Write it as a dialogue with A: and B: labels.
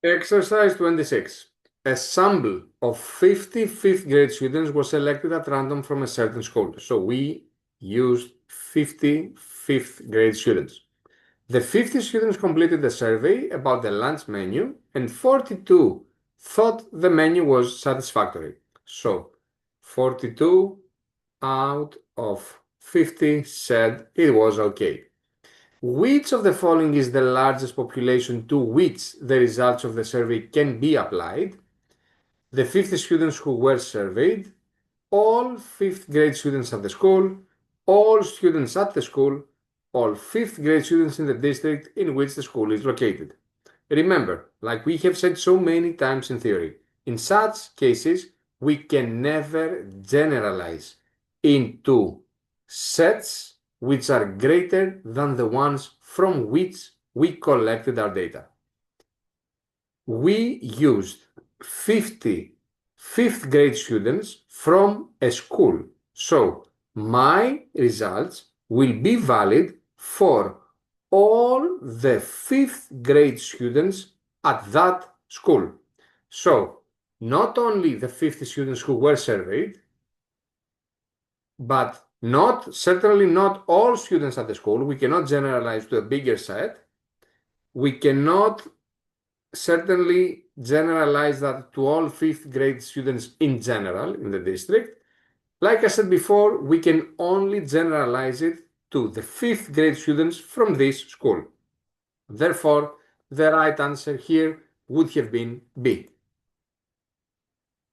A: Exercise 26. A sample of 50 fifth grade students was selected at random from a certain school. So we used 50 fifth grade students. The 50 students completed a survey about the lunch menu and 42 thought the menu was satisfactory. So 42 out of 50 said it was okay. Which of the following is the largest population to which the results of the survey can be applied? The 50 students who were surveyed, all 5th grade students at the school, all students at the school, all 5th grade students in the district in which the school is located. Remember, like we have said so many times in theory, in such cases, we can never generalize into sets which are greater than the ones from which we collected our data. We used 50 fifth grade students from a school. So my results will be valid for all the fifth grade students at that school. So not only the 50 students who were surveyed, but certainly not all students at the school. We cannot generalize to a bigger set. We cannot certainly generalize that to all fifth grade students in general in the district. Like I said before, we can only generalize it to the fifth grade students from this school. Therefore, the right answer here would have been B.